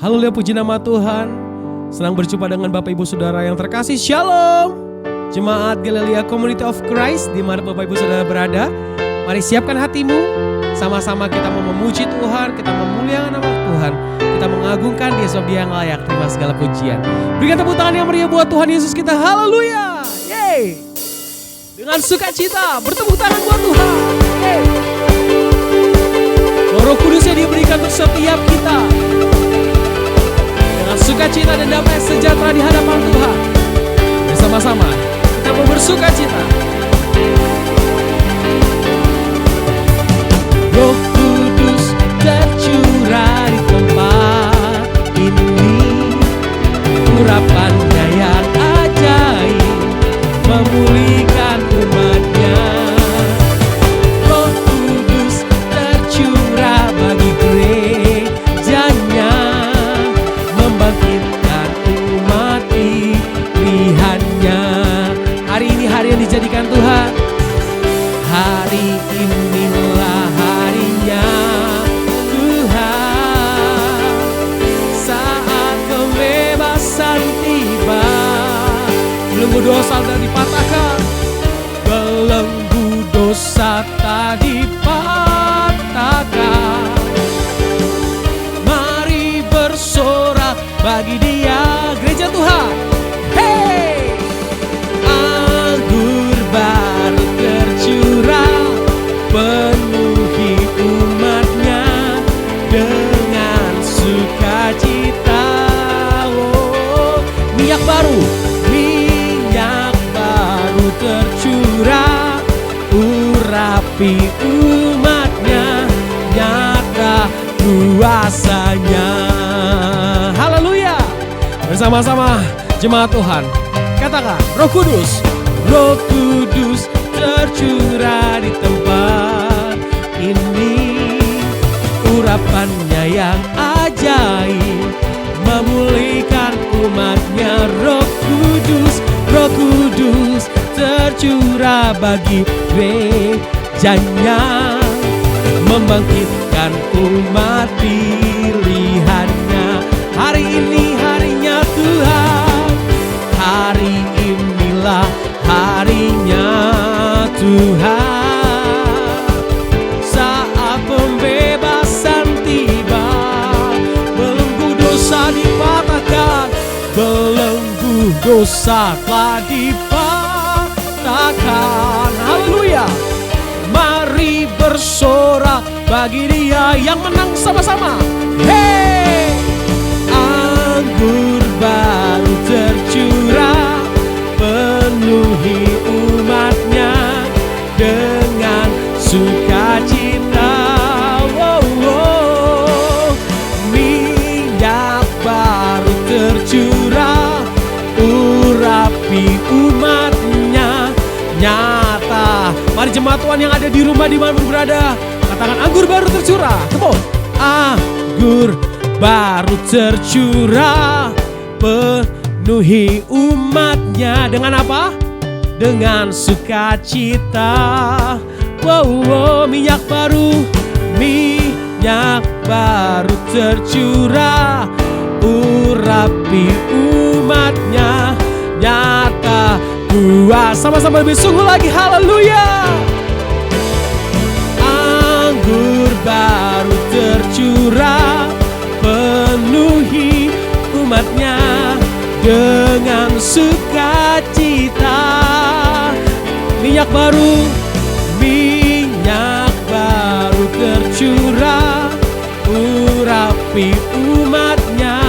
Haleluya, puji nama Tuhan. Senang berjumpa dengan Bapak Ibu Saudara yang terkasih. Shalom Jemaat Galilea Community of Christ, di mana Bapak Ibu Saudara berada. Mari siapkan hatimu. Sama-sama kita mau memuji Tuhan, kita memuliakan nama Tuhan, kita mengagungkan Dia sebab Dia yang layak terima segala pujian. Berikan tepuk tangan yang meriah buat Tuhan Yesus kita. Haleluya. Yeay. Dengan sukacita bertepuk tangan buat Tuhan. Yeay. Roh Kudus yang diberikan untuk setiap kita. Dengan sukacita dan damai sejahtera di hadapan Tuhan. Bersama-sama kita mau bersukacita. Roh Kudus tercurah di tempat ini, urapannya yang ajaib memulihkan umatnya. Roh Kudus tercurah bagi gerejanya, membangkitkan umat pilihannya. Hari ini hari yang dijadikan Tuhan. Hari inilah harinya Tuhan, saat pembebasan tiba. Belenggu dosa tak dipatahkan, belenggu dosa tak dipatahkan. Mari bersorak bagi Dia, gereja Tuhan. Hey, anggur baru tercurah, penuhi umatnya dengan sukacita. Oh, minyak baru tercurah, urapi umatnya, nyata kuasanya. Haleluya. Bersama-sama jemaat Tuhan, katakan, Roh Kudus, Roh Kudus tercurah di tempat ini, urapannya yang ajaib memulihkan umatnya. Roh Kudus, Roh Kudus tercurah bagi gerejanya, membangkitkan umat pilihannya. Hari ini harinya Tuhan, hari inilah harinya Tuhan, saat pembebasan tiba. Belenggu dosa dipatahkan, belenggu dosa telah dipatahkan. Haleluya. Mari bersorak bagi Dia yang menang sama-sama. Hey, anggur baru tercurah, penuhi umatnya dengan sukacita. Oh, oh. Minyak baru tercurah, urapi umatnya, nyata. Mari jemaat Tuhan yang ada di rumah dimanapun berada, katakan anggur baru tercurah. Come on. Anggur baru tercurah, penuhi umatnya dengan apa? Dengan sukacita. Wow, wow. Minyak baru tercurah, urapi umatnya, nyata kuasa. Sama-sama lebih sungguh lagi. Haleluya. Anggur baru tercurah, penuhi umatnya dengan sukacita. Minyak baru tercurah, urapi umatnya,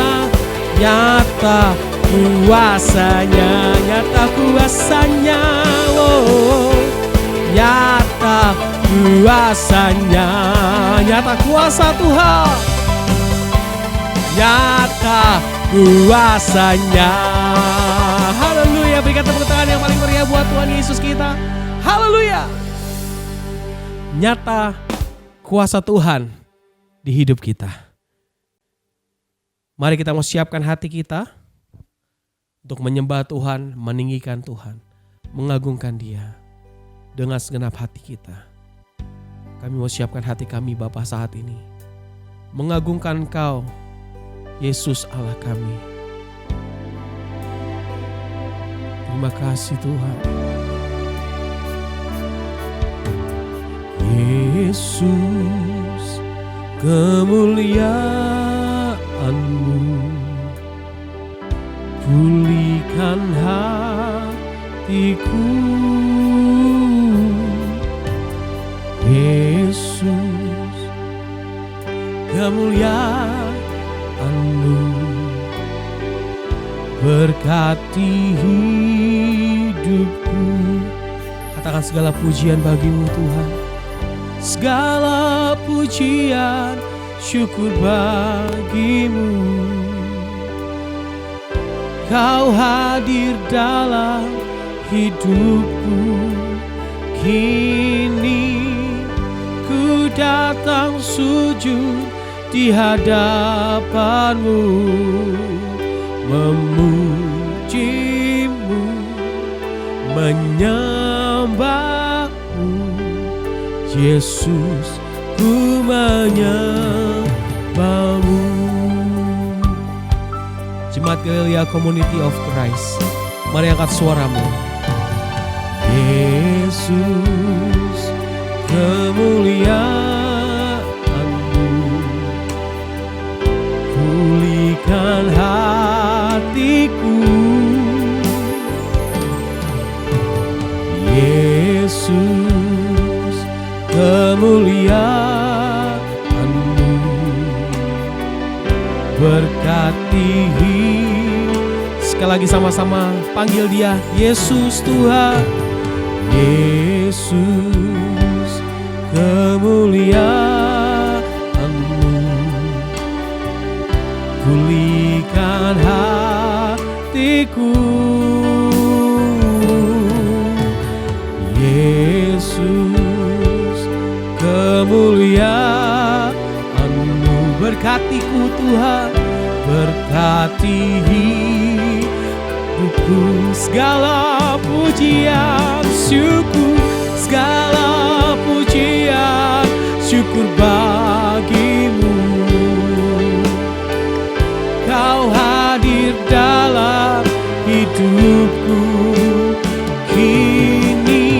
nyata kuasanya, nyata kuasanya. Oh, nyata kuasanya, nyata kuasa Tuhan, nyata kuasanya. Haleluya. Berikan tepuk tangan yang paling meriah buat Tuhan Yesus kita. Haleluya. Nyata kuasa Tuhan di hidup kita. Mari kita mau siapkan hati kita untuk menyembah Tuhan, meninggikan Tuhan, mengagungkan Dia dengan segenap hati kita. Kami mau siapkan hati kami Bapa saat ini, mengagungkan Engkau Yesus Allah kami. Terima kasih Tuhan. Yesus, kemuliaan-Mu pulihkan hatiku. Yesus, kemuliaan-Mu berkati hidupku. Katakan segala pujian bagi-Mu Tuhan. Segala pujian, syukur bagi-Mu. Kau hadir dalam hidupku. Kini ku datang sujud di hadapan-Mu, memuji-Mu, menyembah-Mu. Yesus, ku menyembah-Mu. Jemaat Galilea Community of Christ, mari angkat suaramu. Yesus, kemuliaan-Mu pulihkan hatiku. Yesus, kemuliaan-Mu berkati hidup. Sekali lagi sama-sama panggil dia, Yesus Tuhan. Yesus, kemuliaan-Mu pulihkan hatiku. Yesus, kemuliaan-Mu berkatiku Tuhan, berkati hidupku. Segala pujian, syukur, segala pujian, syukur bagi-Mu. Kau hadir dalam hidupku. Kini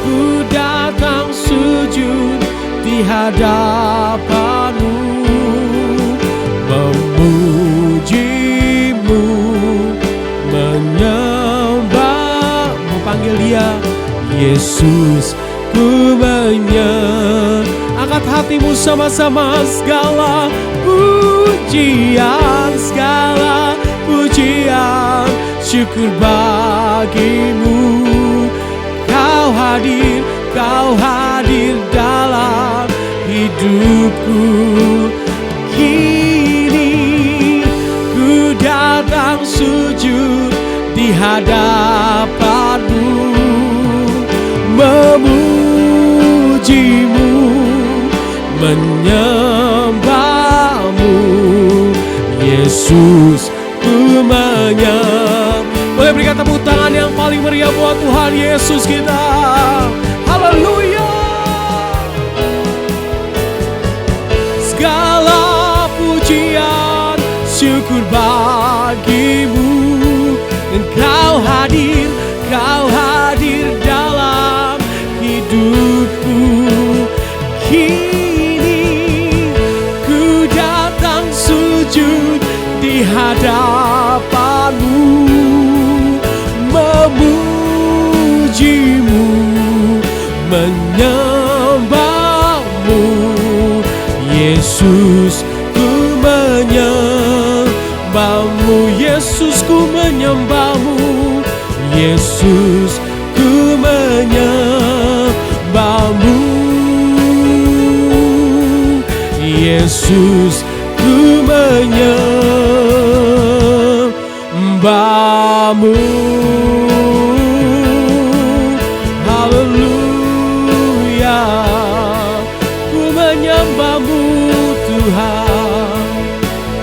ku datang sujud di hadapan-Mu, memuji-Mu, menyembah-Mu. Panggil dia, Yesus, ku menyembah. Angkat hatimu sama-sama. Segala pujian, segala pujian, syukur bagi-Mu. Kau hadir dalam hidupku. Kini ku datang sujud di hadapan-Mu, memuji-Mu, menyembah-Mu. Yesus, ku menyembah. Boleh berikan tepuk tangan yang paling meriah buat Tuhan Yesus kita. Haleluya. Segala pujian, syukur bagi-Mu. Engkau hadir dalam hidupku. Kini ku datang sujud di hadapan-Mu, memuji-Mu, menyembah-Mu. Yesus, ku menyembah-Mu. Yesus, ku menyembah-Mu. Yesus, ku menyembah-Mu. Yesus, ku menyembah-Mu. Haleluya, ku menyembah-Mu Tuhan,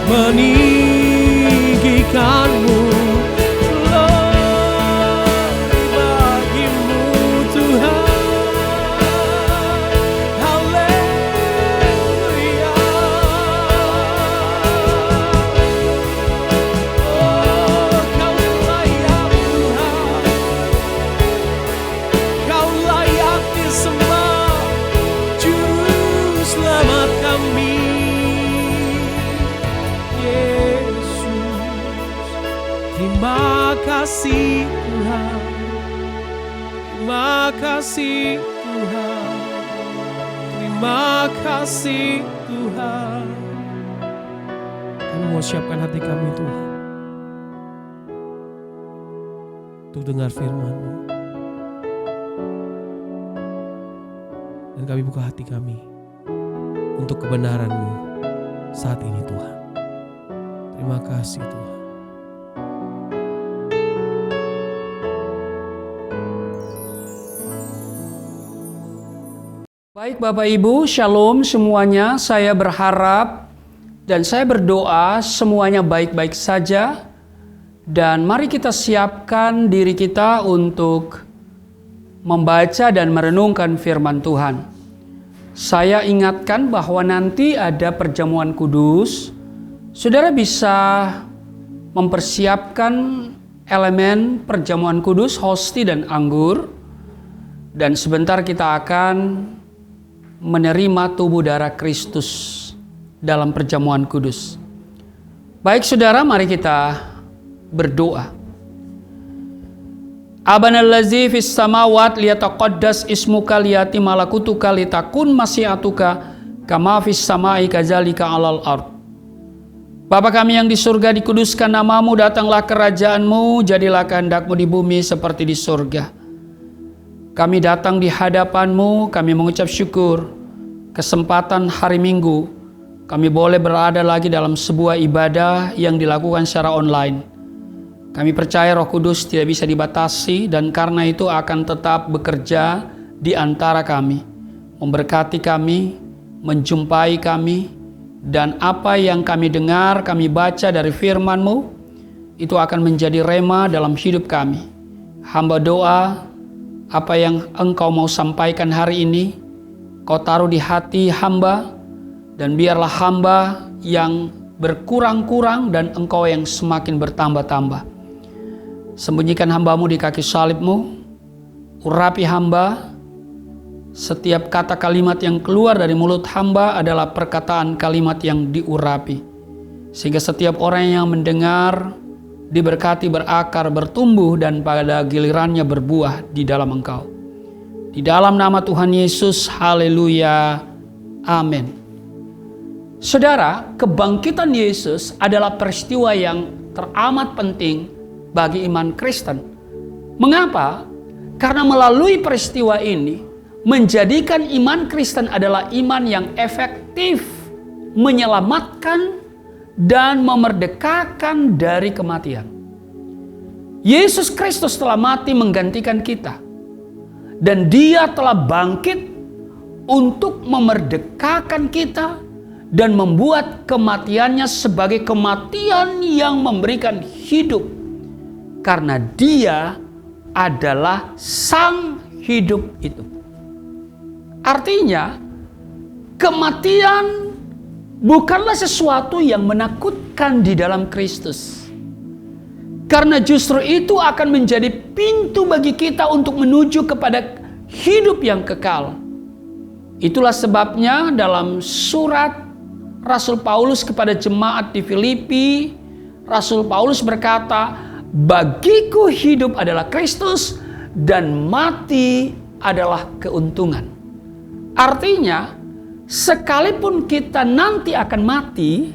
meninggikan-Mu. Glory bagi-Mu Tuhan. Haleluya. kasih Tuhan. Terima kasih Tuhan. Terima kasih Tuhan. Kami mau siapkan hati kami Tuhan, untuk dengar firman-Mu. Dan kami buka hati kami untuk kebenaran-Mu saat ini Tuhan. Terima kasih Tuhan. Baik Bapak Ibu, Shalom semuanya. Saya berharap dan saya berdoa semuanya baik-baik saja. Dan mari kita siapkan diri kita untuk membaca dan merenungkan firman Tuhan. Saya ingatkan bahwa nanti ada perjamuan kudus. Saudara bisa mempersiapkan elemen perjamuan kudus, hosti dan anggur. Dan sebentar kita akan menerima tubuh darah Kristus dalam perjamuan kudus. Baik saudara, mari kita berdoa. Abana allazi fis samawat liyataqaddas ismuka liyati malakutuka litakun masyiatuka kama fis samai kadzalika alal ard. Bapa kami yang di surga, dikuduskan namamu, datanglah kerajaanmu, jadilah kehendakmu di bumi seperti di surga. Kami datang di hadapanmu, kami mengucap syukur. Kesempatan hari Minggu, kami boleh berada lagi dalam sebuah ibadah yang dilakukan secara online. Kami percaya Roh Kudus tidak bisa dibatasi dan karena itu akan tetap bekerja di antara kami. Memberkati kami, menjumpai kami, dan apa yang kami dengar, kami baca dari firman-Mu, itu akan menjadi rema dalam hidup kami. Hamba doa, apa yang Engkau mau sampaikan hari ini, Kau taruh di hati hamba, dan biarlah hamba yang berkurang-kurang dan Engkau yang semakin bertambah-tambah. Sembunyikan hamba-Mu di kaki salib-Mu, urapi hamba. Setiap kata kalimat yang keluar dari mulut hamba adalah perkataan kalimat yang diurapi. Sehingga setiap orang yang mendengar diberkati, berakar, bertumbuh, dan pada gilirannya berbuah di dalam Engkau. Di dalam nama Tuhan Yesus, haleluya, amin. Saudara, kebangkitan Yesus adalah peristiwa yang teramat penting bagi iman Kristen. Mengapa? Karena melalui peristiwa ini, menjadikan iman Kristen adalah iman yang efektif, menyelamatkan, dan memerdekakan dari kematian. Yesus Kristus telah mati menggantikan kita. Dan Dia telah bangkit untuk memerdekakan kita dan membuat kematiannya sebagai kematian yang memberikan hidup. Karena Dia adalah sang hidup itu. Artinya, kematian bukanlah sesuatu yang menakutkan di dalam Kristus. Karena justru itu akan menjadi pintu bagi kita untuk menuju kepada hidup yang kekal. Itulah sebabnya dalam surat Rasul Paulus kepada jemaat di Filipi, Rasul Paulus berkata, bagiku hidup adalah Kristus dan mati adalah keuntungan. Artinya, sekalipun kita nanti akan mati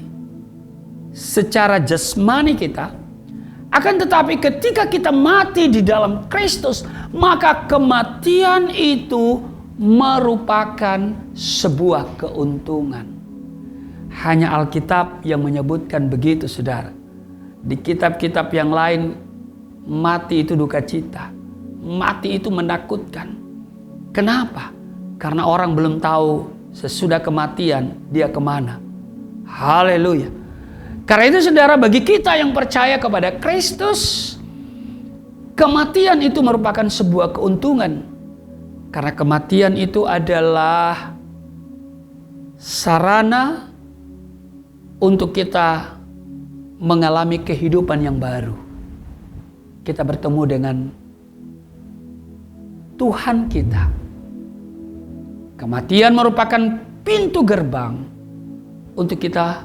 secara jasmani kita, akan tetapi ketika kita mati di dalam Kristus, maka kematian itu merupakan sebuah keuntungan. Hanya Alkitab yang menyebutkan begitu, saudara. Di kitab-kitab yang lain, mati itu duka cita. Mati itu menakutkan. Kenapa? Karena orang belum tahu sesudah kematian dia kemana. Haleluya. Karena itu saudara, bagi kita yang percaya kepada Kristus, kematian itu merupakan sebuah keuntungan. Karena kematian itu adalah sarana untuk kita mengalami kehidupan yang baru. Kita bertemu dengan Tuhan kita. Kematian merupakan pintu gerbang untuk kita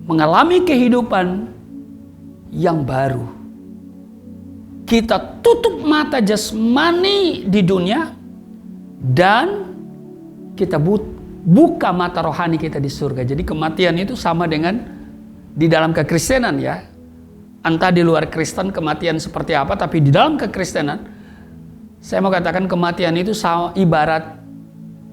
mengalami kehidupan yang baru. kita tutup mata jasmani di dunia dan kita buka mata rohani kita di surga. Jadi kematian itu sama dengan di dalam kekristenan ya. Entah di luar Kristen kematian seperti apa, tapi di dalam kekristenan saya mau katakan kematian itu sama, ibarat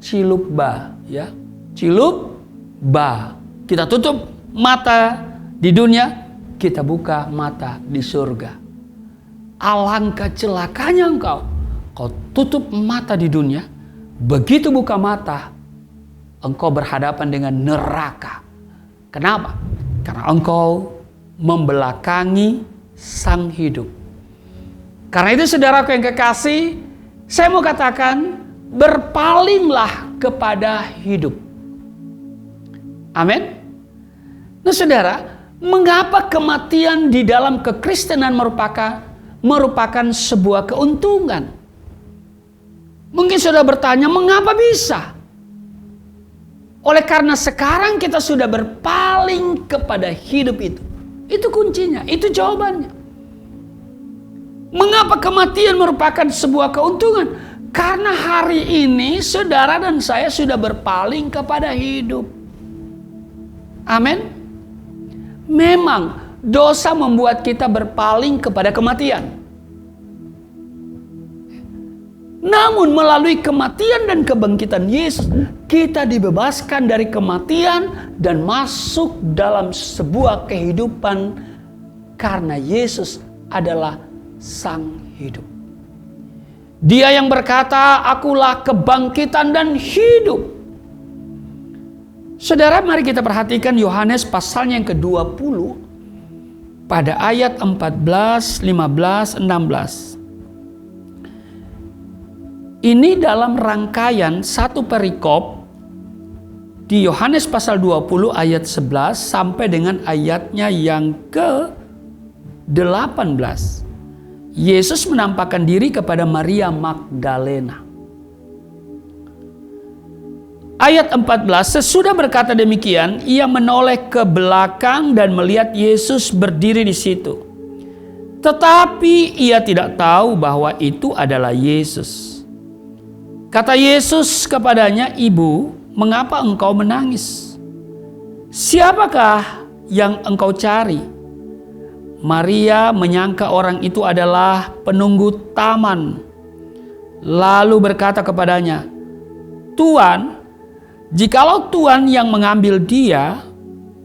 cilup ba ya. Cilup ba. Kita tutup mata di dunia, kita buka mata di surga. Alangkah celakanya kau tutup mata di dunia, begitu buka mata, engkau berhadapan dengan neraka. Kenapa? Karena engkau membelakangi Sang hidup. Karena itu saudaraku yang kekasih, saya mau katakan, berpalinglah kepada hidup. Amin. Nah saudara, mengapa kematian di dalam kekristenan merupakan sebuah keuntungan? Mungkin saudara bertanya, mengapa bisa? Oleh karena sekarang kita sudah berpaling kepada hidup itu. Itu kuncinya, itu jawabannya. Mengapa kematian merupakan sebuah keuntungan? Karena hari ini saudara dan saya sudah berpaling kepada hidup. Amin. Memang dosa membuat kita berpaling kepada kematian. Namun melalui kematian dan kebangkitan Yesus, kita dibebaskan dari kematian dan masuk dalam sebuah kehidupan karena Yesus adalah Sang hidup. Dia yang berkata, akulah kebangkitan dan hidup. Saudara, mari kita perhatikan Yohanes pasalnya yang ke-20 pada ayat 14, 15, 16. Ini dalam rangkaian satu perikop di Yohanes pasal 20 ayat 11 sampai dengan ayatnya yang ke-18. Yesus menampakkan diri kepada Maria Magdalena. Ayat 14, sesudah berkata demikian, ia menoleh ke belakang dan melihat Yesus berdiri di situ. Tetapi ia tidak tahu bahwa itu adalah Yesus. Kata Yesus kepadanya, "Ibu, mengapa engkau menangis? Siapakah yang engkau cari?" Maria menyangka orang itu adalah penunggu taman. Lalu berkata kepadanya, "Tuan, jikalau Tuan yang mengambil dia,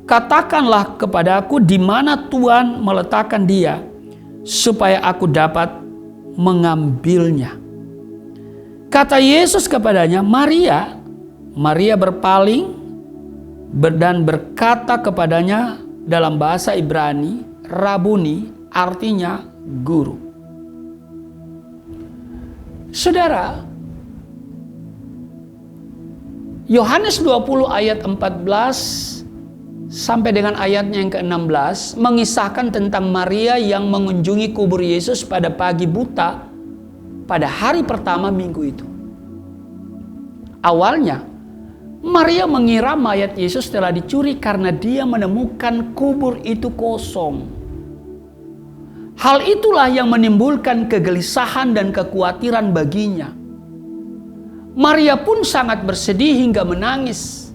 katakanlah kepadaku di mana Tuan meletakkan dia, supaya aku dapat mengambilnya." Kata Yesus kepadanya, "Maria." Maria berpaling dan berkata kepadanya dalam bahasa Ibrani, Rabuni, artinya guru. Saudara, Yohanes 20 ayat 14 sampai dengan ayatnya yang ke-16 mengisahkan tentang Maria yang mengunjungi kubur Yesus pada pagi buta pada hari pertama minggu itu. Awalnya, Maria mengira mayat Yesus telah dicuri karena dia menemukan kubur itu kosong. Hal itulah yang menimbulkan kegelisahan dan kekhawatiran baginya. Maria pun sangat bersedih hingga menangis.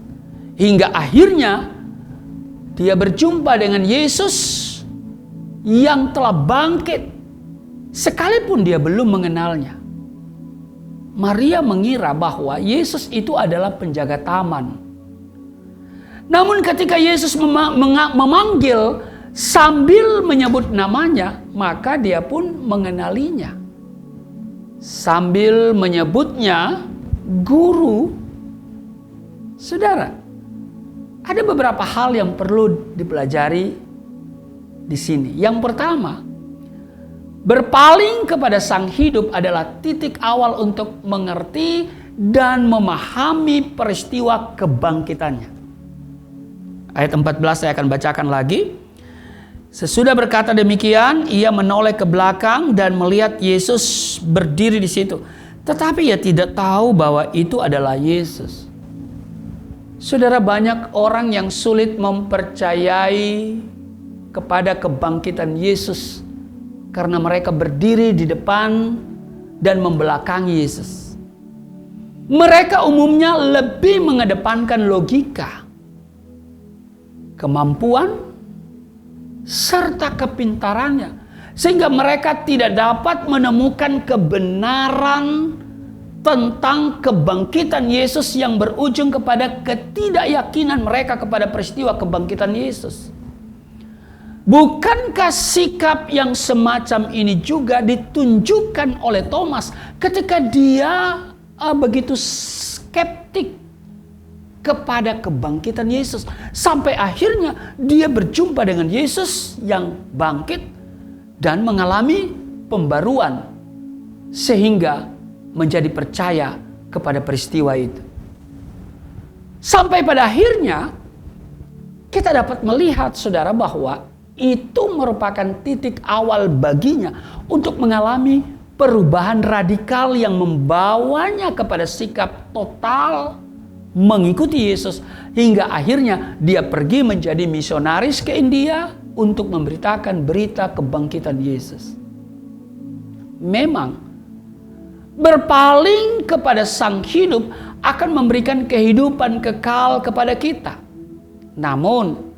Hingga akhirnya dia berjumpa dengan Yesus yang telah bangkit. Sekalipun dia belum mengenalnya. Maria mengira bahwa Yesus itu adalah penjaga taman. Namun ketika Yesus memanggil sambil menyebut namanya, maka dia pun mengenalinya. Sambil menyebutnya guru. Saudara, ada beberapa hal yang perlu dipelajari di sini. Yang pertama, berpaling kepada Sang hidup adalah titik awal untuk mengerti dan memahami peristiwa kebangkitannya. Ayat 14 saya akan bacakan lagi. Sesudah berkata demikian, ia menoleh ke belakang dan melihat Yesus berdiri di situ. Tetapi ia tidak tahu bahwa itu adalah Yesus. Saudara, banyak orang yang sulit mempercayai kepada kebangkitan Yesus karena mereka berdiri di depan dan membelakangi Yesus. Mereka umumnya lebih mengedepankan logika, kemampuan, serta kepintarannya, sehingga mereka tidak dapat menemukan kebenaran tentang kebangkitan Yesus yang berujung kepada ketidakyakinan mereka kepada peristiwa kebangkitan Yesus. Bukankah sikap yang semacam ini juga ditunjukkan oleh Thomas ketika dia begitu skeptik kepada kebangkitan Yesus, sampai akhirnya dia berjumpa dengan Yesus yang bangkit dan mengalami pembaruan sehingga menjadi percaya kepada peristiwa itu. Sampai pada akhirnya kita dapat melihat, saudara, bahwa itu merupakan titik awal baginya untuk mengalami perubahan radikal yang membawanya kepada sikap total mengikuti Yesus, hingga akhirnya dia pergi menjadi misionaris ke India untuk memberitakan berita kebangkitan Yesus. Memang berpaling kepada Sang Hidup akan memberikan kehidupan kekal kepada kita. Namun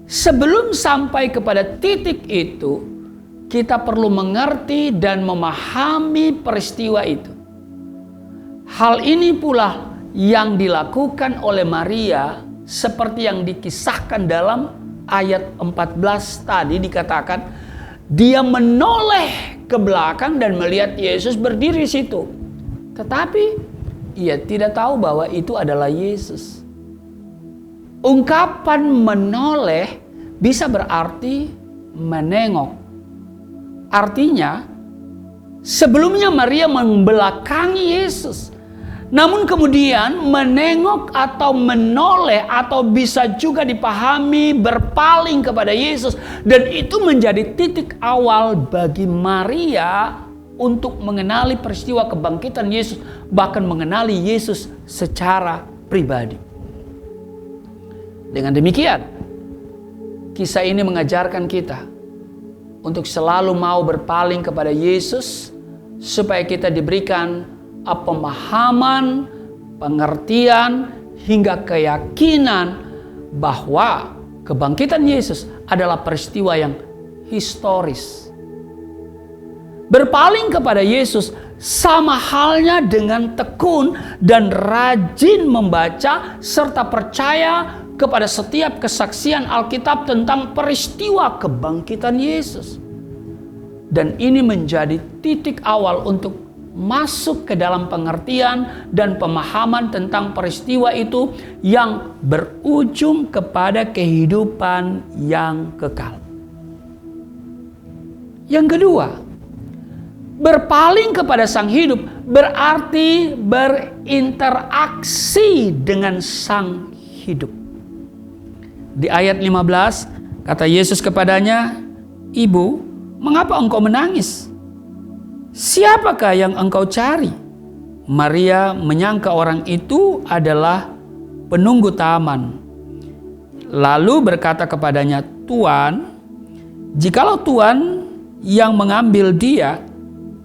sebelum sampai kepada titik itu, kita perlu mengerti dan memahami peristiwa itu. Hal ini pula yang dilakukan oleh Maria, seperti yang dikisahkan dalam ayat 14 tadi, dikatakan dia menoleh ke belakang dan melihat Yesus berdiri di situ. Tetapi ia tidak tahu bahwa itu adalah Yesus. Ungkapan menoleh bisa berarti menengok. Artinya, sebelumnya Maria membelakangi Yesus, namun kemudian menengok atau menoleh, atau bisa juga dipahami berpaling kepada Yesus. Dan itu menjadi titik awal bagi Maria untuk mengenali peristiwa kebangkitan Yesus, bahkan mengenali Yesus secara pribadi. Dengan demikian, kisah ini mengajarkan kita untuk selalu mau berpaling kepada Yesus, supaya kita diberikan pemahaman, pengertian, hingga keyakinan bahwa kebangkitan Yesus adalah peristiwa yang historis. Berpaling kepada Yesus sama halnya dengan tekun dan rajin membaca serta percaya kepada setiap kesaksian Alkitab tentang peristiwa kebangkitan Yesus. Dan ini menjadi titik awal untuk masuk ke dalam pengertian dan pemahaman tentang peristiwa itu yang berujung kepada kehidupan yang kekal. Yang kedua, berpaling kepada Sang Hidup berarti berinteraksi dengan Sang Hidup. Di ayat 15, kata Yesus kepadanya, "Ibu, mengapa engkau menangis? Siapakah yang engkau cari?" Maria menyangka orang itu adalah penunggu taman. Lalu berkata kepadanya, "Tuan, jikalau Tuan yang mengambil dia,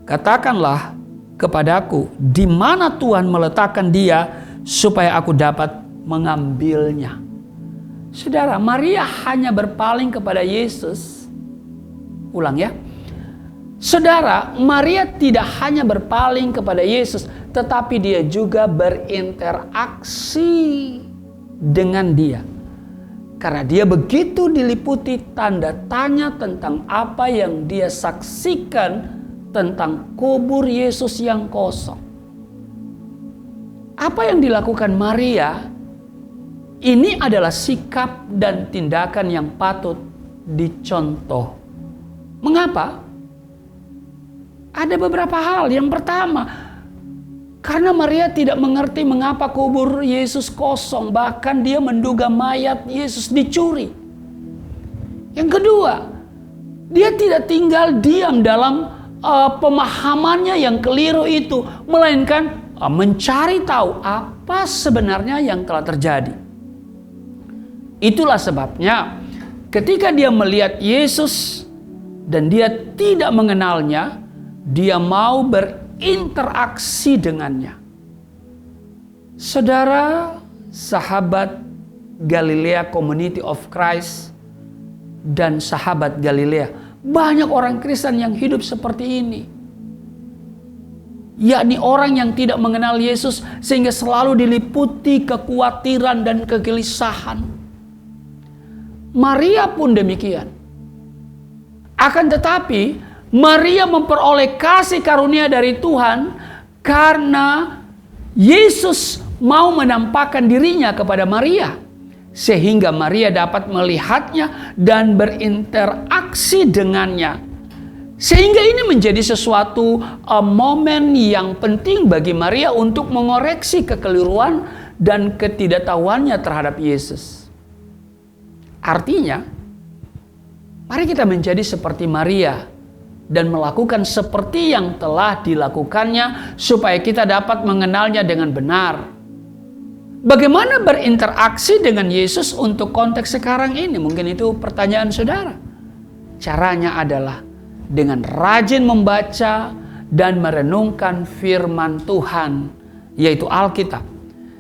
katakanlah kepadaku di mana Tuhan meletakkan dia supaya aku dapat mengambilnya." Saudara, Maria hanya berpaling kepada Yesus. Ulang ya. Saudara, Maria tidak hanya berpaling kepada Yesus, tetapi dia juga berinteraksi dengan dia. Karena dia begitu diliputi tanda tanya tentang apa yang dia saksikan tentang kubur Yesus yang kosong. Apa yang dilakukan Maria ini adalah sikap dan tindakan yang patut dicontoh. Mengapa? Ada beberapa hal. Yang pertama, karena Maria tidak mengerti mengapa kubur Yesus kosong. Bahkan dia menduga mayat Yesus dicuri. Yang kedua, dia tidak tinggal diam dalam pemahamannya yang keliru itu. Melainkan mencari tahu apa sebenarnya yang telah terjadi. Itulah sebabnya ketika dia melihat Yesus dan dia tidak mengenalnya, dia mau berinteraksi dengannya. Saudara, sahabat Galilea Community of Christ dan sahabat Galilea, banyak orang Kristen yang hidup seperti ini, yakni orang yang tidak mengenal Yesus sehingga selalu diliputi kekhawatiran dan kegelisahan. Maria pun demikian. Akan tetapi Maria memperoleh kasih karunia dari Tuhan karena Yesus mau menampakkan dirinya kepada Maria, sehingga Maria dapat melihatnya dan berinteraksi dengannya. Sehingga ini menjadi sesuatu momen yang penting bagi Maria untuk mengoreksi kekeliruan dan ketidaktahuannya terhadap Yesus. Artinya, mari kita menjadi seperti Maria dan melakukan seperti yang telah dilakukannya supaya kita dapat mengenalnya dengan benar. Bagaimana berinteraksi dengan Yesus untuk konteks sekarang ini? Mungkin itu pertanyaan saudara. Caranya adalah dengan rajin membaca dan merenungkan firman Tuhan, yaitu Alkitab.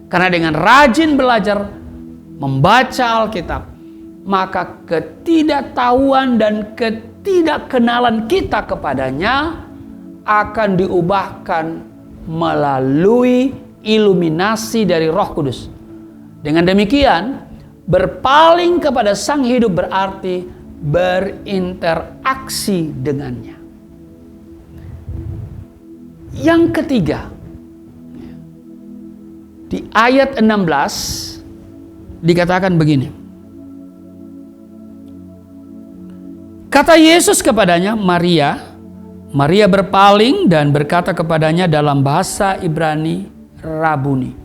Karena dengan rajin belajar membaca Alkitab, maka ketidaktahuan dan ketidakkenalan kita kepadanya akan diubahkan melalui iluminasi dari Roh Kudus. Dengan demikian, berpaling kepada Sang Hidup berarti berinteraksi dengannya. Yang ketiga, di ayat 16 dikatakan begini. Kata Yesus kepadanya, Maria. Maria berpaling dan berkata kepadanya dalam bahasa Ibrani, Rabuni.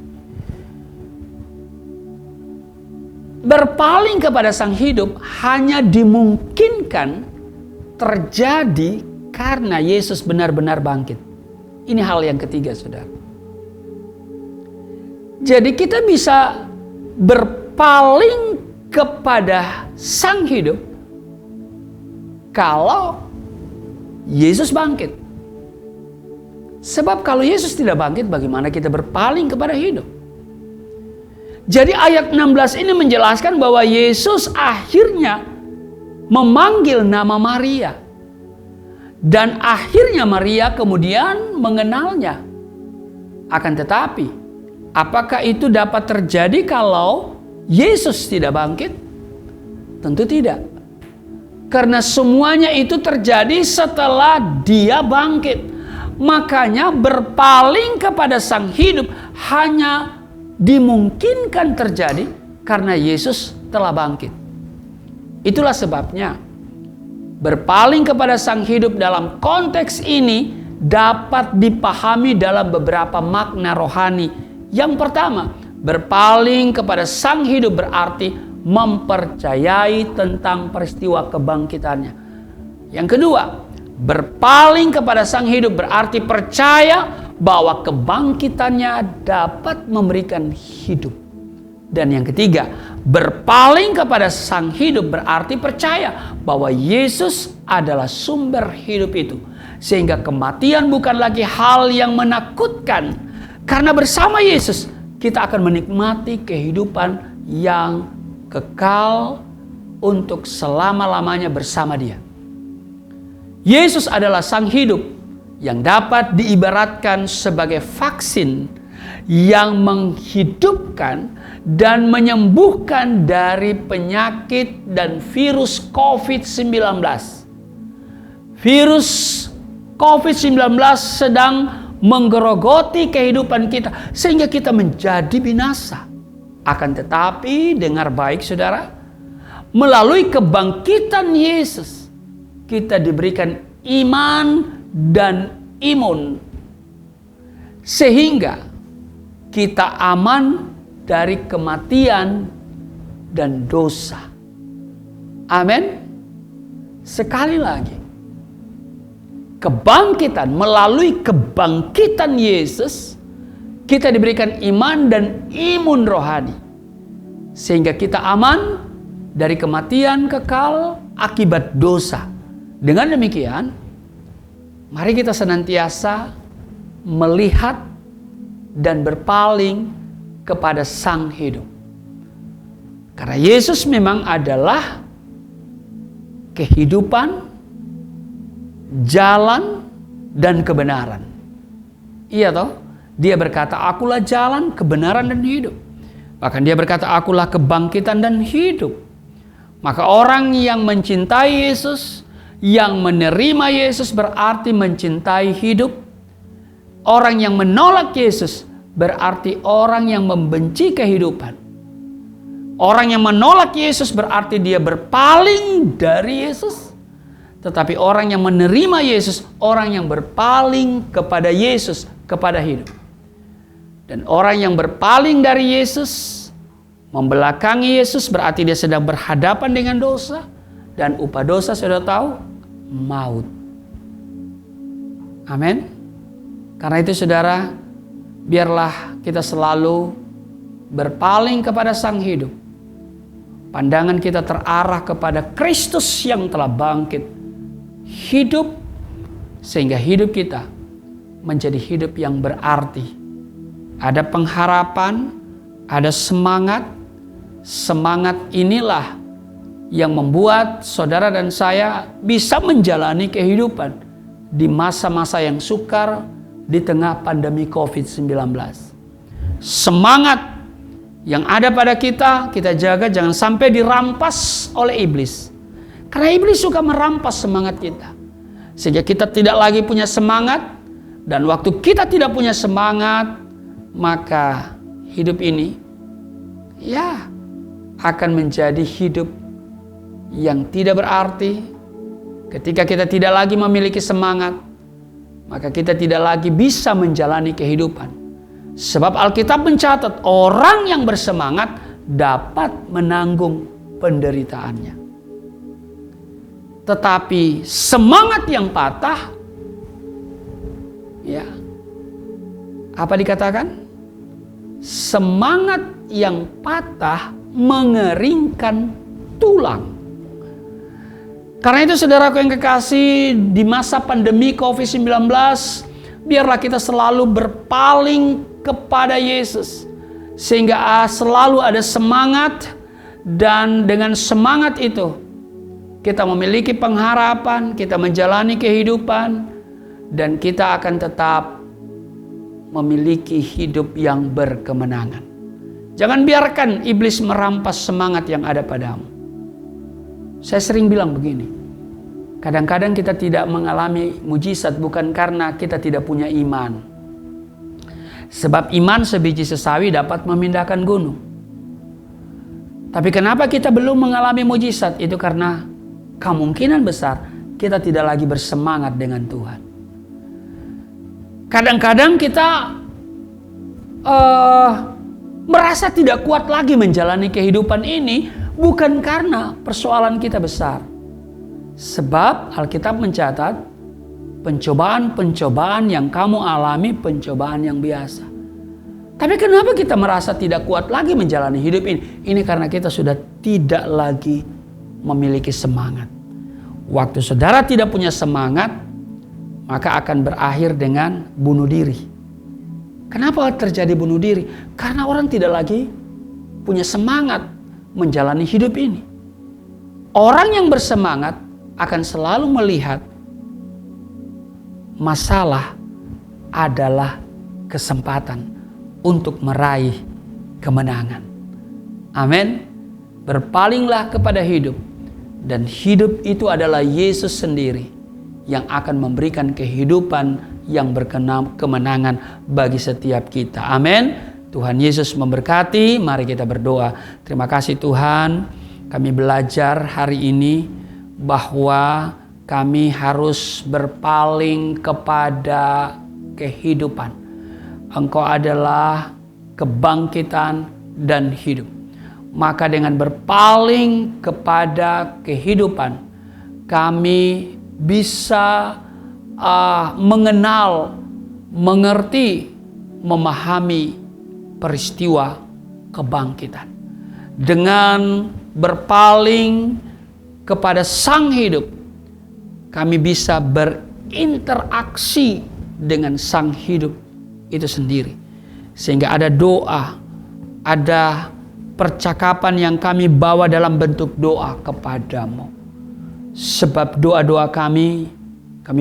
Berpaling kepada Sang Hidup hanya dimungkinkan terjadi karena Yesus benar-benar bangkit. Ini hal yang ketiga, saudara. Jadi kita bisa berpaling kepada Sang Hidup kalau Yesus bangkit. Sebab kalau Yesus tidak bangkit, bagaimana kita berpaling kepada hidup? Jadi ayat 16 ini menjelaskan bahwa Yesus akhirnya memanggil nama Maria. Dan akhirnya Maria kemudian mengenalnya. Akan tetapi, apakah itu dapat terjadi kalau Yesus tidak bangkit? Tentu tidak. Karena semuanya itu terjadi setelah dia bangkit. Makanya berpaling kepada Sang Hidup hanya dimungkinkan terjadi karena Yesus telah bangkit. Itulah sebabnya berpaling kepada Sang Hidup dalam konteks ini dapat dipahami dalam beberapa makna rohani. Yang pertama, berpaling kepada Sang Hidup berarti mempercayai tentang peristiwa kebangkitannya. Yang kedua, berpaling kepada Sang Hidup berarti percaya bahwa kebangkitannya dapat memberikan hidup. Dan yang ketiga, berpaling kepada Sang Hidup berarti percaya bahwa Yesus adalah sumber hidup itu. Sehingga kematian bukan lagi hal yang menakutkan. Karena bersama Yesus kita akan menikmati kehidupan yang kekal untuk selama-lamanya bersama Dia. Yesus adalah Sang Hidup yang dapat diibaratkan sebagai vaksin yang menghidupkan dan menyembuhkan dari penyakit dan virus COVID-19. Virus COVID-19 sedang menggerogoti kehidupan kita sehingga kita menjadi binasa. Akan tetapi, dengar baik saudara, melalui kebangkitan Yesus, kita diberikan iman dan imun. Sehingga kita aman dari kematian dan dosa. Amin. Sekali lagi. Kebangkitan, melalui kebangkitan Yesus, kita diberikan iman dan imun rohani. Sehingga kita aman dari kematian kekal akibat dosa. Dengan demikian, mari kita senantiasa melihat dan berpaling kepada Sang Hidup. Karena Yesus memang adalah kehidupan, jalan, dan kebenaran. Iya toh? Dia berkata, akulah jalan, kebenaran, dan hidup. Bahkan dia berkata, akulah kebangkitan dan hidup. Maka orang yang mencintai Yesus, yang menerima Yesus berarti mencintai hidup. Orang yang menolak Yesus berarti orang yang membenci kehidupan. Orang yang menolak Yesus berarti dia berpaling dari Yesus. Tetapi orang yang menerima Yesus, orang yang berpaling kepada Yesus, kepada hidup. Dan orang yang berpaling dari Yesus, membelakangi Yesus, berarti dia sedang berhadapan dengan dosa. Dan upah dosa sudah tahu, maut. Amin. Karena itu saudara, biarlah kita selalu berpaling kepada Sang Hidup. Pandangan kita terarah kepada Kristus yang telah bangkit, hidup, sehingga hidup kita menjadi hidup yang berarti. Ada pengharapan, ada semangat. Semangat inilah yang membuat saudara dan saya bisa menjalani kehidupan di masa-masa yang sukar di tengah pandemi COVID-19. Semangat yang ada pada kita jaga jangan sampai dirampas oleh iblis. Karena iblis suka merampas semangat kita. Sehingga kita tidak lagi punya semangat. Dan waktu kita tidak punya semangat, maka hidup ini akan menjadi hidup yang tidak berarti. Ketika kita tidak lagi memiliki semangat, maka kita tidak lagi bisa menjalani kehidupan. Sebab Alkitab mencatat orang yang bersemangat dapat menanggung penderitaannya. Tetapi semangat yang patah, apa dikatakan? Semangat yang patah mengeringkan tulang. Karena itu saudaraku yang kekasih, di masa pandemi COVID-19, biarlah kita selalu berpaling kepada Yesus. Sehingga selalu ada semangat, dan dengan semangat itu kita memiliki pengharapan, kita menjalani kehidupan, dan kita akan tetap memiliki hidup yang berkemenangan. Jangan biarkan iblis merampas semangat yang ada padamu. Saya sering bilang begini, kadang-kadang kita tidak mengalami mujizat bukan karena kita tidak punya iman. Sebab iman sebiji sesawi dapat memindahkan gunung. Tapi kenapa kita belum mengalami mujizat? Itu karena kemungkinan besar kita tidak lagi bersemangat dengan Tuhan. Kadang-kadang kita merasa tidak kuat lagi menjalani kehidupan ini, bukan karena persoalan kita besar. Sebab Alkitab mencatat pencobaan-pencobaan yang kamu alami pencobaan yang biasa. Tapi kenapa kita merasa tidak kuat lagi menjalani hidup ini? Ini karena kita sudah tidak lagi memiliki semangat. Waktu saudara tidak punya semangat, maka akan berakhir dengan bunuh diri. Kenapa terjadi bunuh diri? Karena orang tidak lagi punya semangat menjalani hidup ini. Orang yang bersemangat akan selalu melihat masalah adalah kesempatan untuk meraih kemenangan. Amin. Berpalinglah kepada hidup, dan hidup itu adalah Yesus sendiri yang akan memberikan kehidupan yang berkemenangan bagi setiap kita. Amin. Tuhan Yesus memberkati. Mari kita berdoa. Terima kasih Tuhan, kami belajar hari ini bahwa kami harus berpaling kepada kehidupan. Engkau adalah kebangkitan dan hidup. Maka dengan berpaling kepada kehidupan, kami bisa mengenal, mengerti, memahami peristiwa kebangkitan. Dengan berpaling kepada Sang Hidup, kami bisa berinteraksi dengan Sang Hidup itu sendiri. Sehingga ada doa, ada percakapan yang kami bawa dalam bentuk doa kepadamu. Sebab doa-doa kami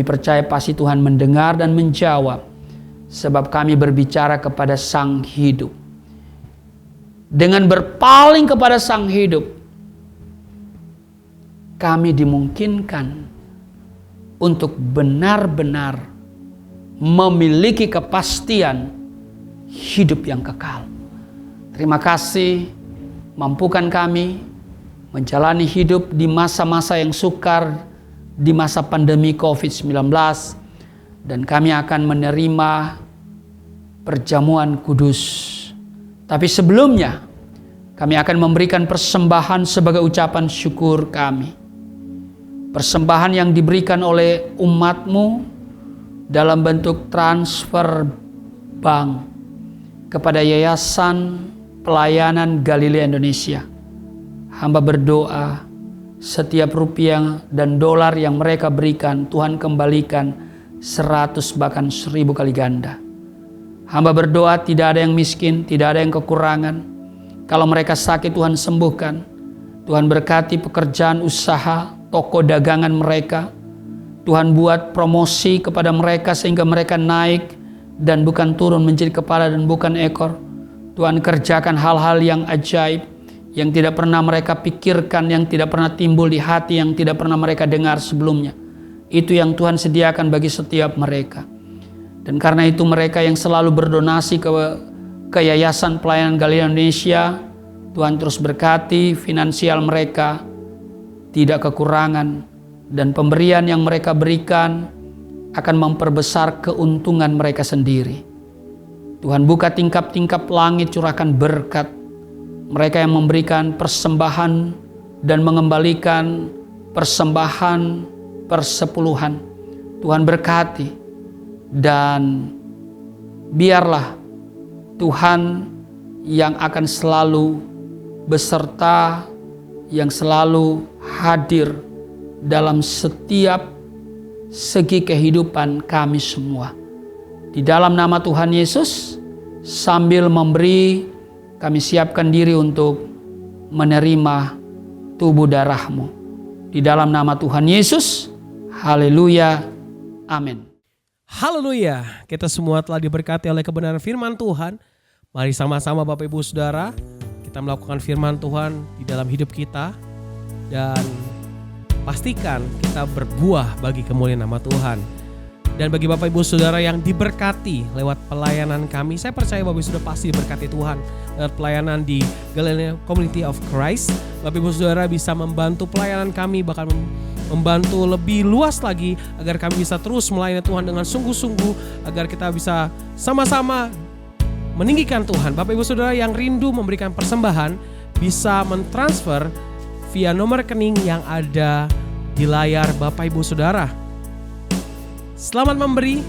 percaya pasti Tuhan mendengar dan menjawab. Sebab kami berbicara kepada Sang Hidup. Dengan berpaling kepada Sang Hidup, kami dimungkinkan untuk benar-benar memiliki kepastian hidup yang kekal. Terima kasih, mampukan kami menjalani hidup di masa-masa yang sukar, di masa pandemi COVID-19, dan kami akan menerima perjamuan kudus. Tapi sebelumnya, kami akan memberikan persembahan sebagai ucapan syukur kami. Persembahan yang diberikan oleh umat-Mu dalam bentuk transfer bank kepada Yayasan Pelayanan Galilea Indonesia. Hamba berdoa, setiap rupiah dan dolar yang mereka berikan, Tuhan kembalikan 100 bahkan 1000 kali ganda. Hamba berdoa tidak ada yang miskin, tidak ada yang kekurangan. Kalau mereka sakit, Tuhan sembuhkan. Tuhan berkati pekerjaan usaha, toko dagangan mereka. Tuhan buat promosi kepada mereka sehingga mereka naik dan bukan turun, menjadi kepala dan bukan ekor. Tuhan kerjakan hal-hal yang ajaib yang tidak pernah mereka pikirkan, yang tidak pernah timbul di hati, yang tidak pernah mereka dengar sebelumnya. Itu yang Tuhan sediakan bagi setiap mereka. Dan karena itu mereka yang selalu berdonasi ke Yayasan Pelayanan Galilea Indonesia, Tuhan terus berkati finansial mereka, tidak kekurangan, dan pemberian yang mereka berikan akan memperbesar keuntungan mereka sendiri. Tuhan buka tingkap-tingkap langit, curahkan berkat. Mereka yang memberikan persembahan dan mengembalikan persembahan persepuluhan, Tuhan berkati. Dan biarlah Tuhan yang akan selalu beserta, yang selalu hadir dalam setiap segi kehidupan kami semua. Di dalam nama Tuhan Yesus, sambil memberi, kami siapkan diri untuk menerima tubuh darah-Mu. Di dalam nama Tuhan Yesus, haleluya, amin. Haleluya, kita semua telah diberkati oleh kebenaran firman Tuhan. Mari sama-sama Bapak Ibu Saudara, kita melakukan firman Tuhan di dalam hidup kita. Dan pastikan kita berbuah bagi kemuliaan nama Tuhan. Dan bagi Bapak Ibu Saudara yang diberkati lewat pelayanan kami, saya percaya Bapak Ibu sudah pasti diberkati Tuhan lewat pelayanan di Galilea Community of Christ. Bapak Ibu Saudara bisa membantu pelayanan kami, bahkan membantu lebih luas lagi agar kami bisa terus melayani Tuhan dengan sungguh-sungguh, agar kita bisa sama-sama meninggikan Tuhan. Bapak Ibu Saudara yang rindu memberikan persembahan bisa mentransfer via nomor rekening yang ada di layar Bapak Ibu Saudara. Selamat memberi,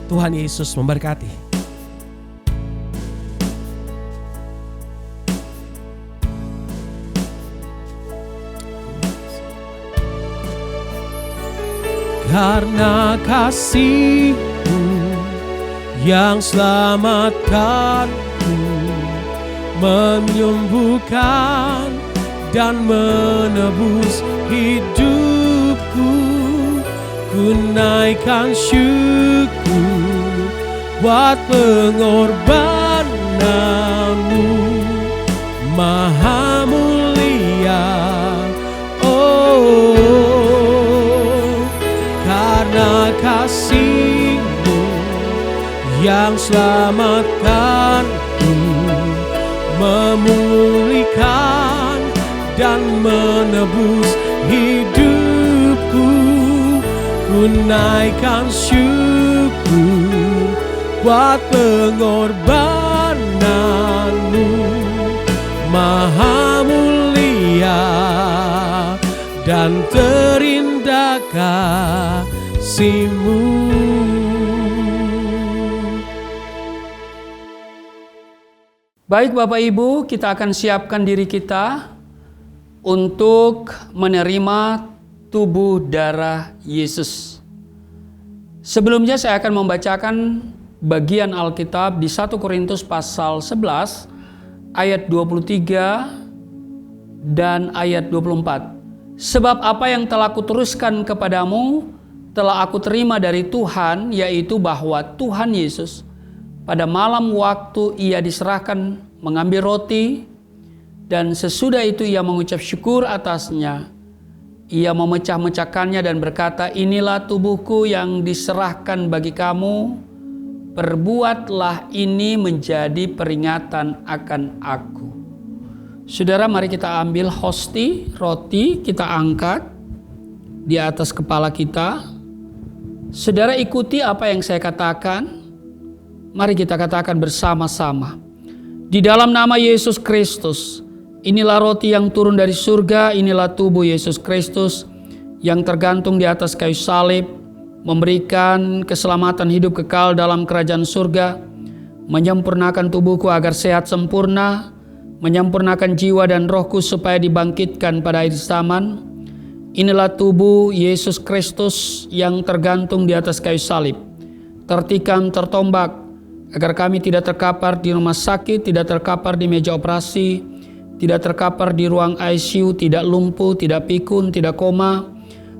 Tuhan Yesus memberkati. Karena kasih-Mu yang selamatkan-Ku, menyembuhkan dan menebus hidupku, ku naikkan syukur buat pengorbanan-Mu, Maha mulia. Karena kasih-Mu yang selamatkan-Ku, memulihkan dan menebus hidupku, ku naikkan syukur buat pengorbanan-Mu, Maha mulia dan terindah kasih-Mu. Baik Bapak Ibu, kita akan siapkan diri kita untuk menerima tubuh darah Yesus. Sebelumnya saya akan membacakan bagian Alkitab di 1 Korintus pasal 11 ayat 23 dan ayat 24. Sebab apa yang telah kuteruskan kepadamu telah aku terima dari Tuhan, yaitu bahwa Tuhan Yesus pada malam waktu ia diserahkan mengambil roti, dan sesudah itu ia mengucap syukur atasnya. Ia memecah-mecahkannya dan berkata, inilah tubuhku yang diserahkan bagi kamu. Perbuatlah ini menjadi peringatan akan aku. Saudara, mari kita ambil hosti, roti, kita angkat di atas kepala kita. Saudara, ikuti apa yang saya katakan. Mari kita katakan bersama-sama. Di dalam nama Yesus Kristus, inilah roti yang turun dari surga, inilah tubuh Yesus Kristus yang tergantung di atas kayu salib, memberikan keselamatan hidup kekal dalam kerajaan surga, menyempurnakan tubuhku agar sehat sempurna, menyempurnakan jiwa dan rohku supaya dibangkitkan pada akhir zaman. Inilah tubuh Yesus Kristus yang tergantung di atas kayu salib, tertikam, tertombak, agar kami tidak terkapar di rumah sakit, tidak terkapar di meja operasi, tidak terkapar di ruang ICU, tidak lumpuh, tidak pikun, tidak koma.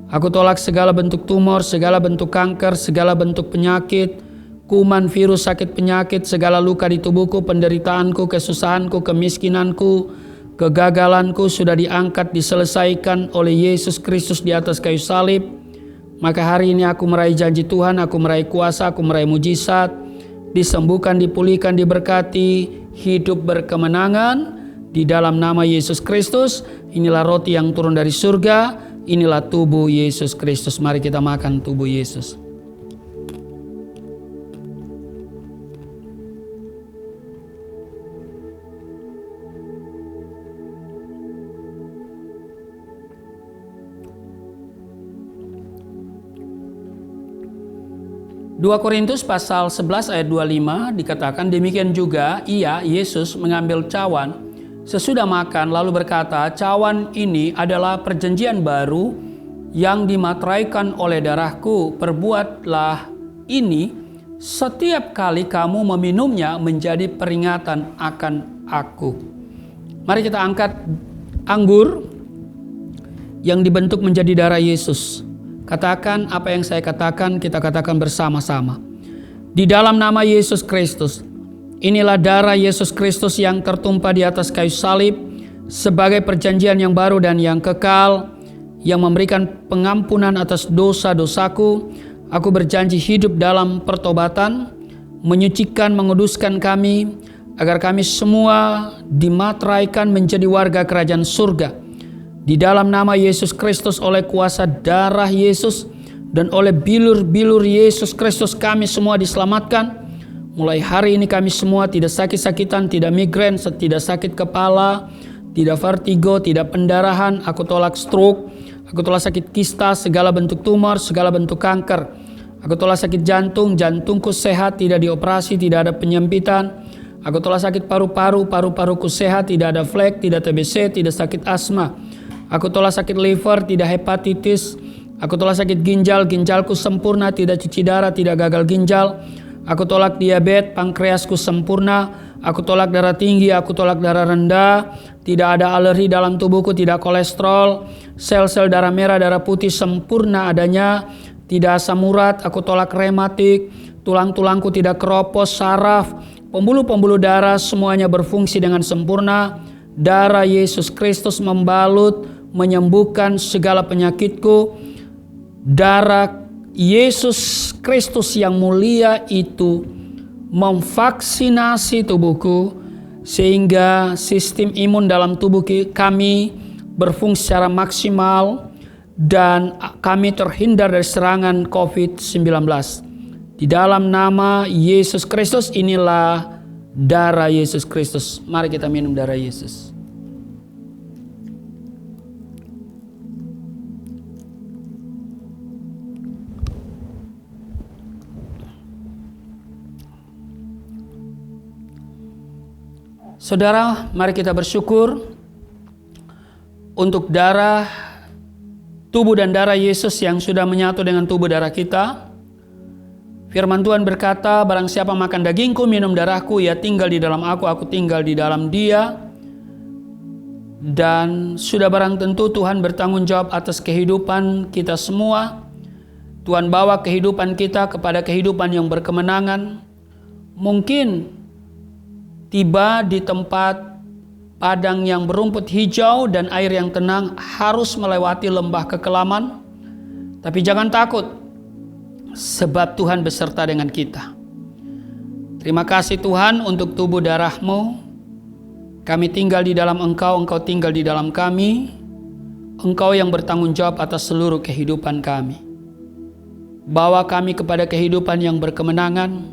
Aku tolak segala bentuk tumor, segala bentuk kanker, segala bentuk penyakit, kuman, virus, sakit penyakit, segala luka di tubuhku, penderitaanku, kesusahanku, kemiskinanku, kegagalanku sudah diangkat, diselesaikan oleh Yesus Kristus di atas kayu salib. Maka hari ini aku meraih janji Tuhan, aku meraih kuasa, aku meraih mujizat, disembuhkan, dipulihkan, diberkati, hidup berkemenangan di dalam nama Yesus Kristus. Inilah roti yang turun dari surga, inilah tubuh Yesus Kristus. Mari kita makan tubuh Yesus. Dua Korintus pasal 11 ayat 25 dikatakan, demikian juga ia, Yesus, mengambil cawan sesudah makan lalu berkata, cawan ini adalah perjanjian baru yang dimateraikan oleh darahku. Perbuatlah ini setiap kali kamu meminumnya menjadi peringatan akan aku. Mari kita angkat anggur yang dibentuk menjadi darah Yesus. Katakan apa yang saya katakan, kita katakan bersama-sama. Di dalam nama Yesus Kristus, inilah darah Yesus Kristus yang tertumpah di atas kayu salib sebagai perjanjian yang baru dan yang kekal, yang memberikan pengampunan atas dosa-dosaku. Aku berjanji hidup dalam pertobatan, menyucikan, menguduskan kami, agar kami semua dimateraikan menjadi warga kerajaan surga. Di dalam nama Yesus Kristus, oleh kuasa darah Yesus dan oleh bilur-bilur Yesus Kristus, kami semua diselamatkan. Mulai hari ini kami semua tidak sakit-sakitan, tidak migrain, tidak sakit kepala, tidak vertigo, tidak pendarahan. Aku tolak stroke, aku tolak sakit kista, segala bentuk tumor, segala bentuk kanker. Aku tolak sakit jantung, jantungku sehat, tidak dioperasi, tidak ada penyempitan. Aku tolak sakit paru-paru, paru-paruku sehat, tidak ada flek, tidak TBC, tidak sakit asma. Aku tolak sakit liver, tidak hepatitis. Aku tolak sakit ginjal, ginjalku sempurna, tidak cuci darah, tidak gagal ginjal. Aku tolak diabetes, pankreasku sempurna. Aku tolak darah tinggi, aku tolak darah rendah. Tidak ada alergi dalam tubuhku, tidak kolesterol. Sel-sel darah merah, darah putih sempurna adanya. Tidak asam urat, aku tolak rematik. Tulang-tulangku tidak keropos, saraf, pembuluh-pembuluh darah semuanya berfungsi dengan sempurna. Darah Yesus Kristus membalut, menyembuhkan segala penyakitku. Darah Yesus Kristus yang mulia itu memvaksinasi tubuhku sehingga sistem imun dalam tubuh kami berfungsi secara maksimal dan kami terhindar dari serangan COVID-19. Di dalam nama Yesus Kristus, inilah darah Yesus Kristus. Mari kita minum darah Yesus. Saudara, mari kita bersyukur untuk darah tubuh dan darah Yesus yang sudah menyatu dengan tubuh darah kita. Firman Tuhan berkata, barang siapa makan dagingku, minum darahku, ia tinggal di dalam aku tinggal di dalam dia. Dan sudah barang tentu Tuhan bertanggung jawab atas kehidupan kita semua. Tuhan bawa kehidupan kita kepada kehidupan yang berkemenangan. Mungkin tiba di tempat padang yang berumput hijau dan air yang tenang, harus melewati lembah kekelaman. Tapi jangan takut, sebab Tuhan beserta dengan kita. Terima kasih Tuhan untuk tubuh darah-Mu. Kami tinggal di dalam Engkau, Engkau tinggal di dalam kami. Engkau yang bertanggung jawab atas seluruh kehidupan kami. Bawa kami kepada kehidupan yang berkemenangan.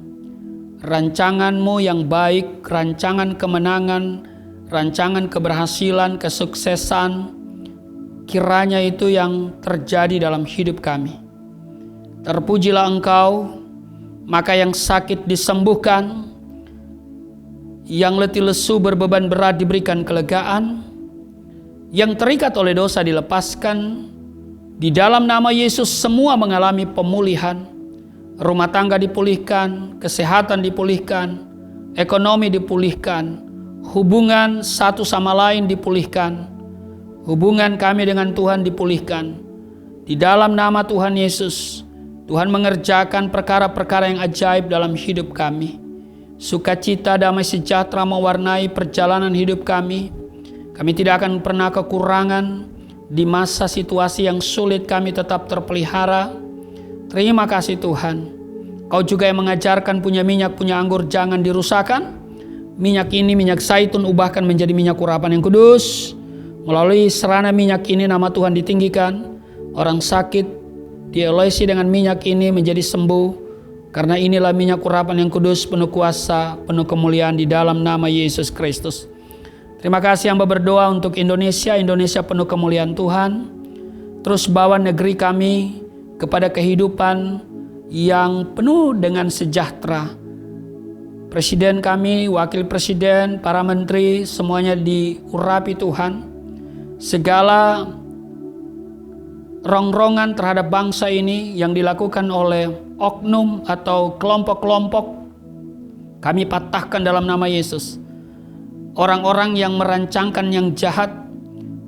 Rancangan-Mu yang baik, rancangan kemenangan, rancangan keberhasilan, kesuksesan, kiranya itu yang terjadi dalam hidup kami. Terpujilah Engkau, maka yang sakit disembuhkan, yang letih lesu berbeban berat diberikan kelegaan, yang terikat oleh dosa dilepaskan. Di dalam nama Yesus semua mengalami pemulihan. Rumah tangga dipulihkan, kesehatan dipulihkan, ekonomi dipulihkan, hubungan satu sama lain dipulihkan, hubungan kami dengan Tuhan dipulihkan. Di dalam nama Tuhan Yesus, Tuhan mengerjakan perkara-perkara yang ajaib dalam hidup kami. Sukacita, damai sejahtera mewarnai perjalanan hidup kami. Kami tidak akan pernah kekurangan. Di masa situasi yang sulit kami tetap terpelihara. Terima kasih Tuhan. Kau juga yang mengajarkan punya minyak, punya anggur jangan dirusakkan. Minyak ini, minyak zaitun, ubahkan menjadi minyak urapan yang kudus. Melalui serana minyak ini nama Tuhan ditinggikan. Orang sakit diolesi dengan minyak ini menjadi sembuh. Karena inilah minyak urapan yang kudus, penuh kuasa, penuh kemuliaan di dalam nama Yesus Kristus. Terima kasih hamba berdoa untuk Indonesia. Indonesia penuh kemuliaan Tuhan. Terus bawa negeri kami kepada kehidupan yang penuh dengan sejahtera. Presiden kami, wakil presiden, para menteri, semuanya diurapi Tuhan. Segala rongrongan terhadap bangsa ini yang dilakukan oleh oknum atau kelompok-kelompok, kami patahkan dalam nama Yesus. Orang-orang yang merancangkan yang jahat,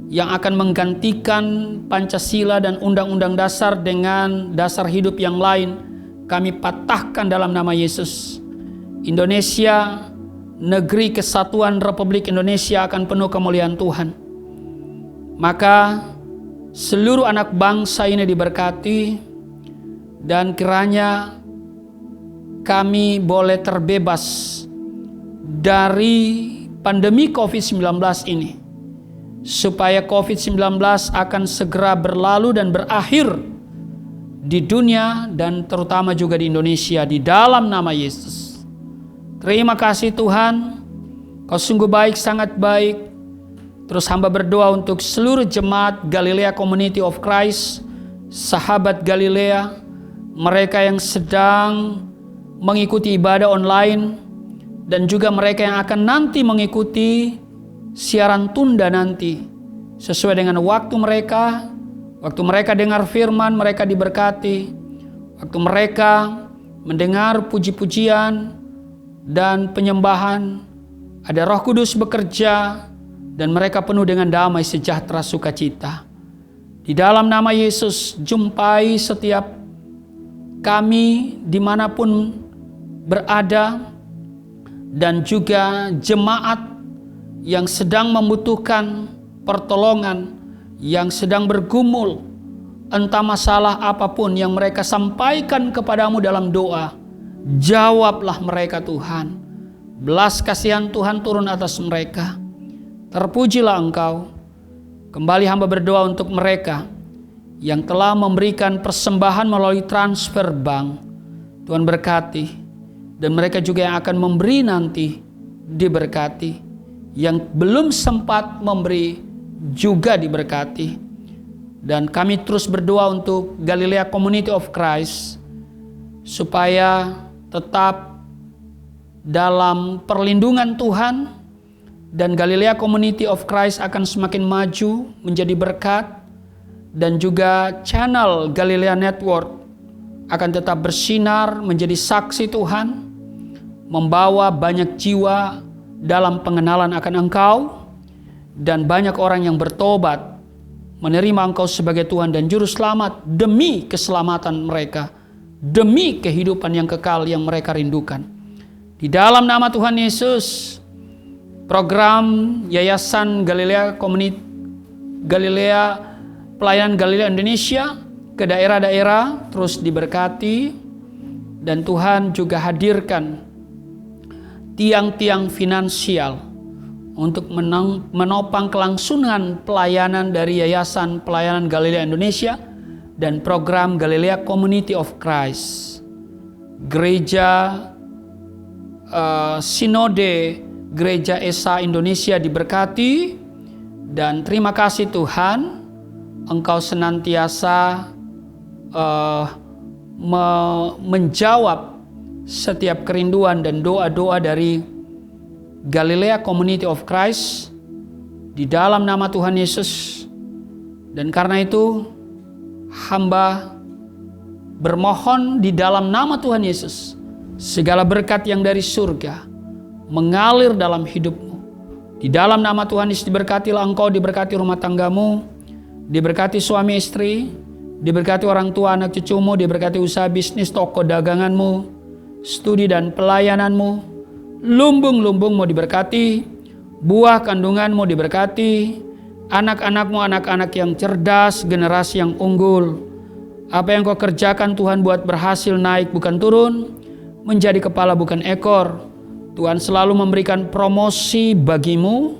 yang akan menggantikan Pancasila dan Undang-Undang Dasar dengan dasar hidup yang lain, kami patahkan dalam nama Yesus. Indonesia, negeri kesatuan Republik Indonesia akan penuh kemuliaan Tuhan. Maka seluruh anak bangsa ini diberkati, dan kiranya kami boleh terbebas dari pandemi COVID-19 ini. Supaya COVID-19 akan segera berlalu dan berakhir di dunia dan terutama juga di Indonesia di dalam nama Yesus. Terima kasih Tuhan, Kau sungguh baik, sangat baik. Terus hamba berdoa untuk seluruh jemaat Galilea Community of Christ, sahabat Galilea, mereka yang sedang mengikuti ibadah online, dan juga mereka yang akan nanti mengikuti siaran tunda nanti. Sesuai dengan waktu mereka dengar firman, mereka diberkati. Waktu mereka mendengar puji-pujian dan penyembahan, ada Roh Kudus bekerja, dan mereka penuh dengan damai, sejahtera, sukacita. Di dalam nama Yesus, jumpai setiap kami dimanapun berada, dan juga jemaat yang sedang membutuhkan pertolongan, yang sedang bergumul, entah masalah apapun yang mereka sampaikan kepadamu dalam doa, jawablah mereka Tuhan. Belas kasihan Tuhan turun atas mereka. Terpujilah Engkau. Kembali hamba berdoa untuk mereka yang telah memberikan persembahan melalui transfer bank. Tuhan berkati, dan mereka juga yang akan memberi nanti diberkati. Yang belum sempat memberi juga diberkati. Dan kami terus berdoa untuk Galilea Community of Christ supaya tetap dalam perlindungan Tuhan, dan Galilea Community of Christ akan semakin maju menjadi berkat, dan juga channel Galilea Network akan tetap bersinar menjadi saksi Tuhan, membawa banyak jiwa dalam pengenalan akan Engkau, dan banyak orang yang bertobat, menerima Engkau sebagai Tuhan dan Juru Selamat demi keselamatan mereka, demi kehidupan yang kekal yang mereka rindukan. Di dalam nama Tuhan Yesus, program Yayasan Galilea Pelayanan Galilea Indonesia ke daerah-daerah terus diberkati, dan Tuhan juga hadirkan tiang-tiang finansial untuk menopang kelangsungan pelayanan dari Yayasan Pelayanan Galilea Indonesia dan program Galilea Community of Christ. Gereja Sinode Gereja Esa Indonesia diberkati, dan terima kasih Tuhan, Engkau senantiasa menjawab setiap kerinduan dan doa-doa dari Galilea Community of Christ di dalam nama Tuhan Yesus. Dan karena itu hamba bermohon di dalam nama Tuhan Yesus, segala berkat yang dari surga mengalir dalam hidupmu. Di dalam nama Tuhan Yesus diberkatilah engkau, diberkati rumah tanggamu, diberkati suami istri, diberkati orang tua anak cucumu, diberkati usaha bisnis toko daganganmu, studi dan pelayananmu, lumbung-lumbungmu diberkati, buah kandunganmu diberkati, anak-anakmu anak-anak yang cerdas, generasi yang unggul. Apa yang kau kerjakan Tuhan buat berhasil naik bukan turun, menjadi kepala bukan ekor. Tuhan selalu memberikan promosi bagimu,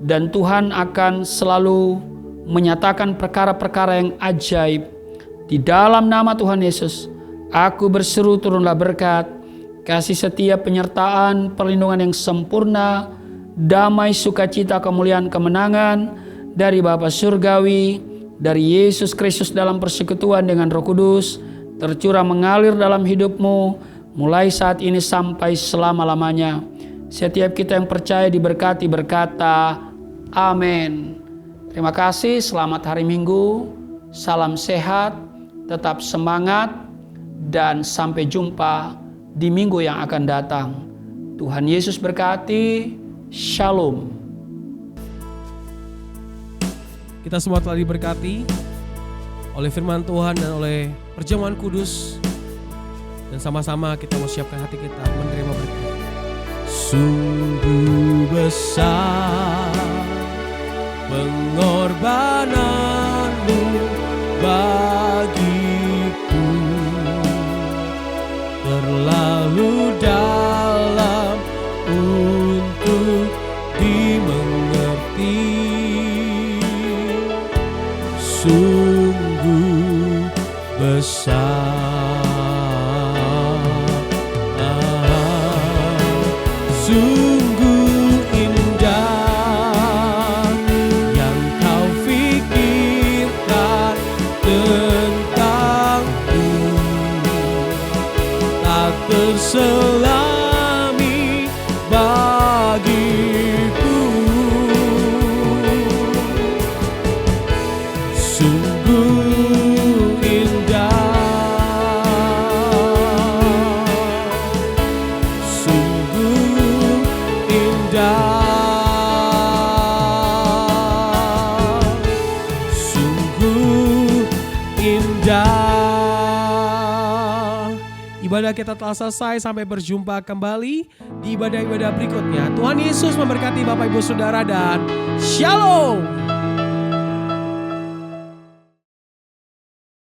dan Tuhan akan selalu menyatakan perkara-perkara yang ajaib. Di dalam nama Tuhan Yesus, aku berseru turunlah berkat, kasih setia, penyertaan, perlindungan yang sempurna, damai, sukacita, kemuliaan, kemenangan dari Bapa Surgawi, dari Yesus Kristus dalam persekutuan dengan Roh Kudus, tercurah mengalir dalam hidupmu, mulai saat ini sampai selama-lamanya. Setiap kita yang percaya diberkati berkata, amin. Terima kasih, selamat hari Minggu, salam sehat, tetap semangat, dan sampai jumpa di minggu yang akan datang. Tuhan Yesus berkati, shalom. Kita semua telah diberkati oleh firman Tuhan dan oleh perjamuan kudus, dan sama-sama kita mau siapkan hati kita menerima berkat. Sungguh besar pengorbananmu bagiku, terlalu dalam untuk dimengerti. Sungguh besar, sungguh indah yang kau fikirkan tentangku, tak terselami bagiku. Sungguh indah, sungguh indah, sungguh indah. Ibadah kita telah selesai, sampai berjumpa kembali di ibadah-ibadah berikutnya. Tuhan Yesus memberkati Bapak Ibu Saudara dan Shalom.